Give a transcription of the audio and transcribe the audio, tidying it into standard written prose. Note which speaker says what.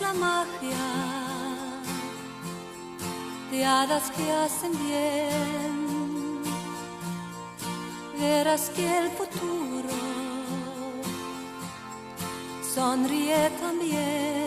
Speaker 1: la magia de hadas que hacen bien. Verás que el futuro sonríe también.